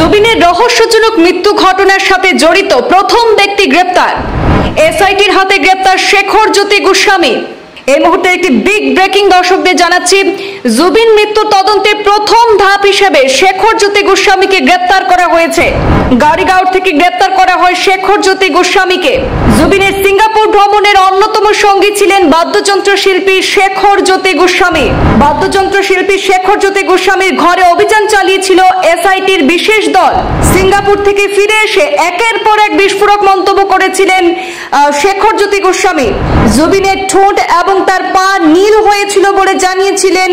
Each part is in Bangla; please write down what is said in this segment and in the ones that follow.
জুবিনের রহস্যজনক মৃত্যু ঘটনার সাথে জড়িত প্রথম ব্যক্তি গ্রেপ্তার। এসআইটির হাতে গ্রেপ্তার শেখর জ্যোতি গোস্বামী। এই মুহূর্তে একটি বিগ ব্রেকিং দর্শকদের জানাচ্ছি, জুবিন মৃত্যুর তদন্তের প্রথম ধাপ হিসেবে শেখর জ্যোতি গোস্বামীকে গ্রেপ্তার করা হয়েছে। গাড়িগাঁও থেকে গ্রেপ্তার করা হয় শেখর জ্যোতি গোস্বামীকে। জুবিনের সিঙ্গাপুর ভ্রমণের অন্যতম সঙ্গী ছিলেন বাদ্যযন্ত্র শিল্পী শেখর জ্যোতি গোস্বামী। বাদ্যযন্ত্র শিল্পী শেখর জ্যোতি গোস্বামীর ঘরে অভিযান চালিয়েছিল এসআইটির বিশেষ দল। সিঙ্গাপুর থেকে ফিরে এসে একের পর এক বিস্ফোরক মন্তব্য করেছিলেন শেখর জ্যোতি গোস্বামী। জুবিনের ঠোঁট এবং তার পা নীল হয়েছিল বলে জানিয়েছিলেন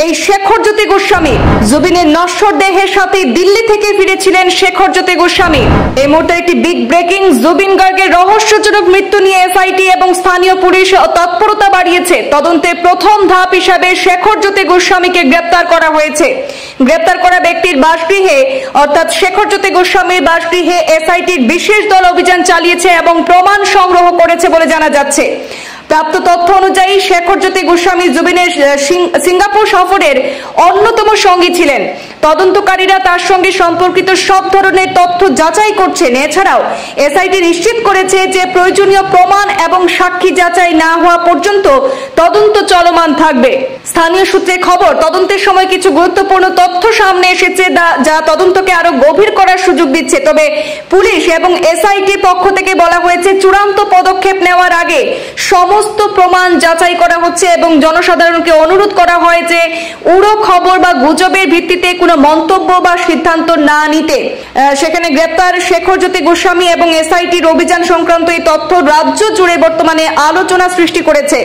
এই শেখর জ্যোতি গোস্বামী। জুবিনের নশ্বর দেহের সাথে দিল্লি থেকে ফিরেছিলেন শেখর জ্যোতি গোস্বামী। এই মুহূর্তে একটি বিগ ব্রেকিং, জুবিন গার্গের রহস্যজনক মৃত্যু নিয়ে এসআইটি এবং স্থানীয় পুলিশ তৎপরতা বাড়িয়েছে। তদন্তের প্রথম ধাপ হিসাবে শেখর জ্যোতি গোস্বামীকে গ্রেপ্তার করা হয়েছে। গ্রেপ্তার করা ব্যক্তির বাসগৃহে অর্থাৎ শেখর জ্যোতি গোস্বামীর বাসগৃহে এসআইটির বিশেষ দল অভিযান চালিয়েছে এবং প্রমাণ সংগ্রহ করেছে বলে জানা যাচ্ছে। প্রাপ্ত তথ্য অনুযায়ী শেখর জ্যোতি গোস্বামী জুবিনের সিঙ্গাপুর সফরের অন্যতম সঙ্গী ছিলেন। তদন্তকারীরা তার সঙ্গে সম্পর্কিত সব ধরনের তথ্য যাচাই করছেন। এছাড়াও এসআইটি নিশ্চিত করেছে যে প্রয়োজনীয় প্রমাণ এবং সাক্ষী যাচাই না হওয়া পর্যন্ত তদন্ত চলমান থাকবে। স্থানীয় সূত্রে খবর, তদন্তের সময় কিছু গুরুত্বপূর্ণ তথ্য সামনে এসেছে যা তদন্তকে আরো গভীর করার সুযোগ দিচ্ছে। তবে পুলিশ এবং এসআইটি পক্ষ থেকে বলা হয়েছে, চূড়ান্ত পদক্ষেপ নেওয়ার আগে সমস্ত প্রমাণ যাচাই করা হচ্ছে এবং জনসাধারণকে অনুরোধ করা হয় যে উড়ো খবর বা গুজবের ভিত্তিতে কোনো মন্তব্য বা সিদ্ধান্ত না নিতে। সেখানে গ্রেপ্তার শেখর জ্যোতি গোস্বামী এবং এসআইটির অভিযান সংক্রান্ত এই তথ্য রাজ্য জুড়ে বর্তমানে আলোচনা সৃষ্টি করেছে।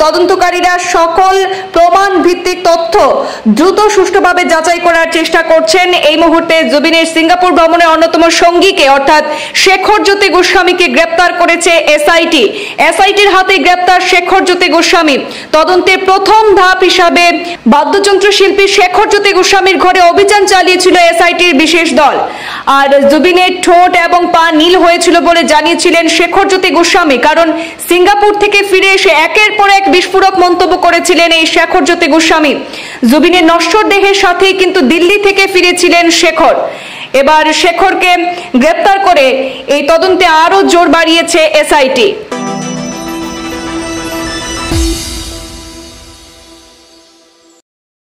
তদন্তকারীরা সকল প্রমাণ ভিত্তিক তথ্য দ্রুত সুষ্ঠুভাবে যাচাই করার চেষ্টা করছেন। এই মুহূর্তে জুবিনের সিঙ্গাপুর ভ্রমণের অন্যতম সঙ্গীকে অর্থাৎ শেখর জ্যোতি গোস্বামীকে গ্রেপ্তার করেছে এসআইটি। এসআইটির হাতে গ্রেপ্তার শেখর জ্যোতি গোস্বামী। তদন্তের প্রথম ধাপ হিসাবে বাদ্যযন্ত্র শিল্পী শেখর জ্যোতি গোস্বামীর ঘরে অভিযান চালিয়েছিল এসআইটির বিশেষ দল। আর জুবিনের ঠোঁট এবং পা নীল হয়েছিল বলে জানিয়েছিলেন শেখর জ্যোতি গোস্বামী, কারণ সিঙ্গাপুর থেকে ফিরে এসে একের পর এক বিস্ফোরক মন্তব্য করেছিলেন এই শেখর জ্যোতি গোস্বামী। জুবিনের নশ্বর দেহের সাথেই কিন্তু দিল্লি থেকে ফিরেছিলেন শেখর। এবার শেখরকে গ্রেপ্তার করে এই তদন্তে আরো জোর বাড়িয়েছে এসআইটি।